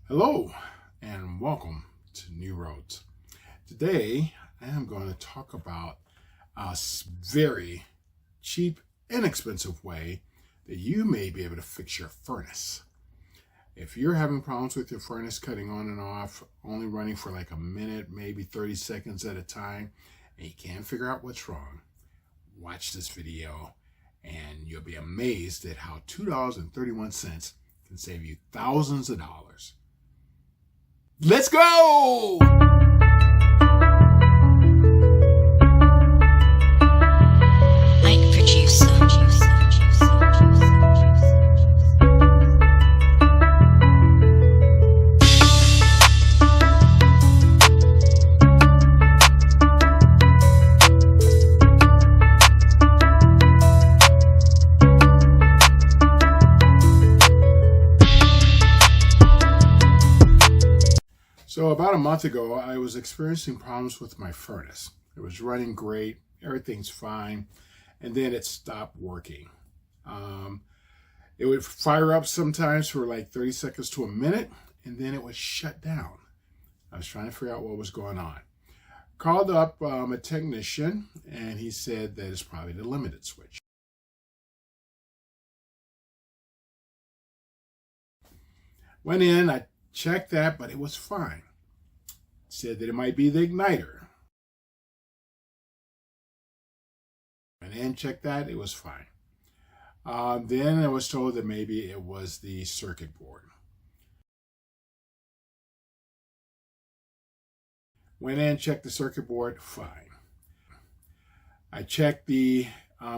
Hello and welcome to New Roads. Today I am going to talk about a very cheap, inexpensive way that you may be able to fix your furnace. If you're having problems with your furnace cutting on and off, only running for like a minute, maybe 30 seconds at a time, and you can't figure out what's wrong, watch this video and you'll be amazed at how $2.31 can save you thousands of dollars. Let's go! Mike Producer. So about a month ago, I was experiencing problems with my furnace. It was running great, everything's fine, and then it stopped working. It would fire up sometimes for like 30 seconds to a minute, and then it would shut down. I was trying to figure out what was going on. Called up a technician, and he said that it's probably the limited switch. Went in, I checked that, but it was fine. Said that it might be the igniter. And then checked that, it was fine. Then I was told that maybe it was the circuit board. Went in, checked the circuit board, fine. I checked the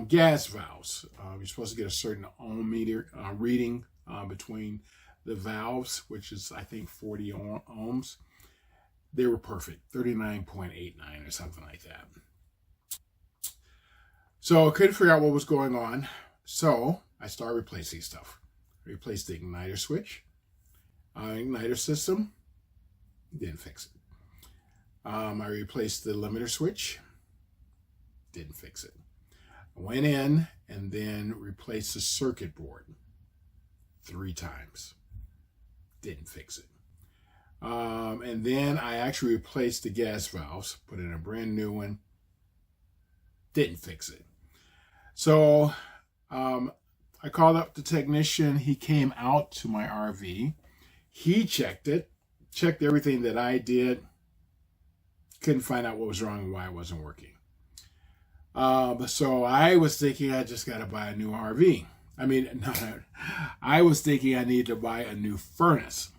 gas valves. You're supposed to get a certain ohm meter reading between the valves, which is, I think, 40 ohms. They were perfect, 39.89 or something like that. So I couldn't figure out what was going on. So I started replacing stuff. I replaced the igniter switch, igniter system, didn't fix it. I replaced the limiter switch, didn't fix it. I went in and then replaced the circuit board 3 times. Didn't fix it. And then I actually replaced the gas valves, put in a brand new one. Didn't fix it. So I called up the technician. He came out to my RV. He checked it, checked everything that I did. Couldn't find out what was wrong and why it wasn't working. So I was thinking I just got to buy a new RV. I was thinking I needed to buy a new furnace.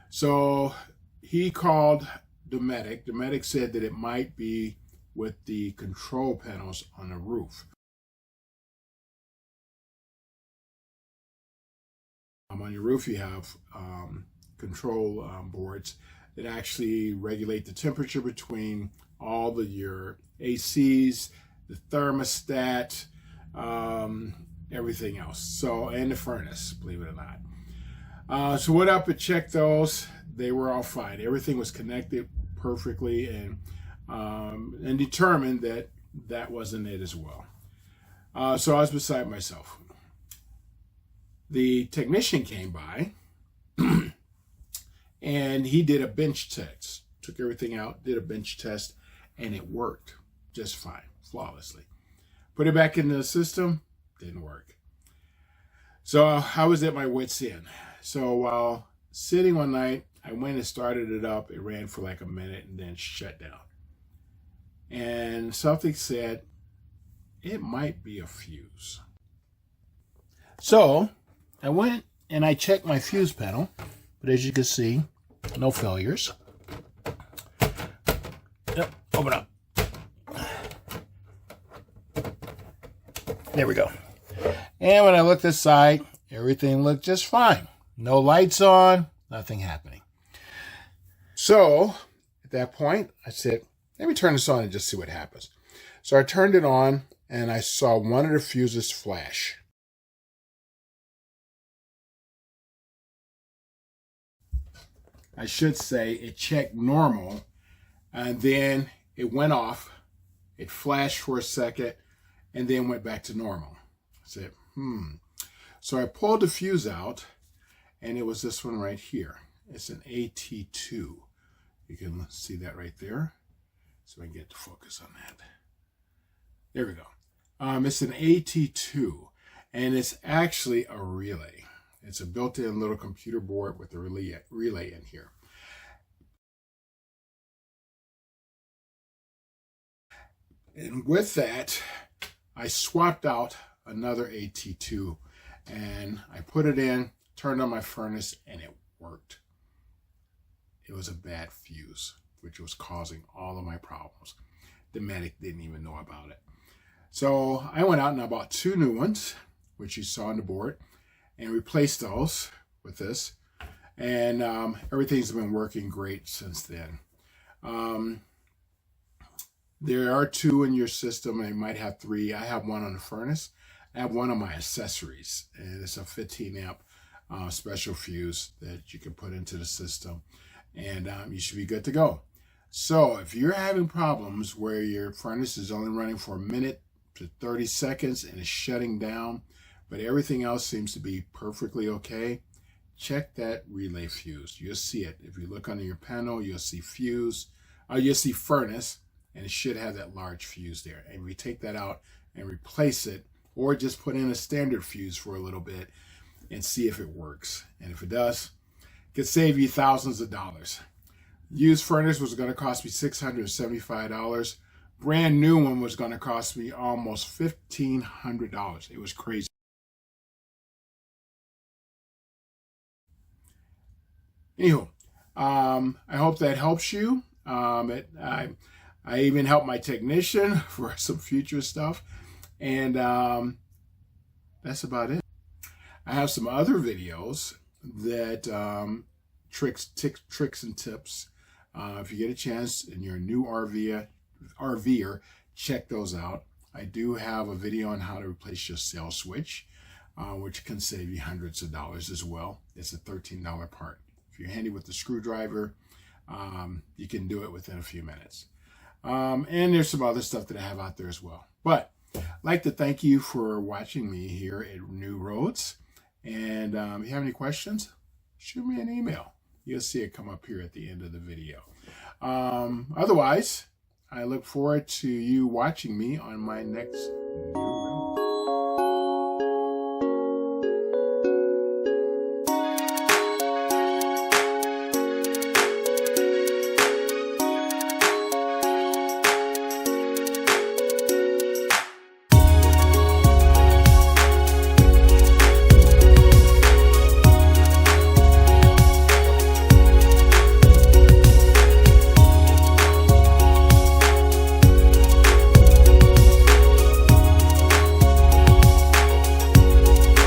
So he called Dometic. Dometic said that it might be with the control panels on the roof. On your roof you have control boards that actually regulate the temperature between all of your ACs, the thermostat, everything else. So, and the furnace, believe it or not. So went up and checked those. They were all fine. Everything was connected perfectly, and determined that that wasn't it as well. So I was beside myself. The technician came by and he did a bench test. Took everything out, did a bench test, and it worked just fine, flawlessly. Put it back in the system, didn't work. So I was at my wit's end. So while sitting one night, I went and started it up. It ran for like a minute and then shut down. And something said, it might be a fuse. So I went and I checked my fuse panel, but as you can see, no failures. Yep, open up. There we go. And when I looked inside, everything looked just fine. No lights on, nothing happening. So at that point, I said, let me turn this on and just see what happens. So I turned it on and I saw one of the fuses flash. I should say it checked normal and then it went off. It flashed for a second and then went back to normal. I said, So I pulled the fuse out and it was this one right here. It's an AT2. You can see that right there. So I can get to focus on that. There we go. It's an AT2, and it's actually a relay. It's a built-in little computer board with a relay in here. And with that, I swapped out another AT2, and I put it in, turned on my furnace, and it worked. It was a bad fuse, which was causing all of my problems. Dometic didn't even know about it. So I went out and I bought 2 new ones, which you saw on the board, and replaced those with this. And everything's been working great since then. There are 2 in your system, and you might have 3. I have one on the furnace. I have one on my accessories, and it's a 15 amp special fuse that you can put into the system, and you should be good to go. So if you're having problems where your furnace is only running for a minute to 30 seconds and is shutting down, but everything else seems to be perfectly okay, check that relay fuse. You'll see it. If you look under your panel, you'll see fuse, you'll see furnace, and it should have that large fuse there. And we take that out and replace it, or just put in a standard fuse for a little bit and see if it works. And if it does, it could save you thousands of dollars. Used furnace was going to cost me $675. Brand new one was going to cost me almost $1,500. It was crazy. Anywho, I hope that helps you. I even helped my technician for some future stuff, and that's about it. I have some other videos that tricks and tips. If you get a chance and you're a new RVer, check those out. I do have a video on how to replace your cell switch, which can save you hundreds of dollars as well. It's a $13 part. If you're handy with the screwdriver, you can do it within a few minutes. And there's some other stuff that I have out there as well. But I'd like to thank you for watching me here at New Roads. And if you have any questions, shoot me an email. You'll see it come up here at the end of the video. Otherwise, I look forward to you watching me on my next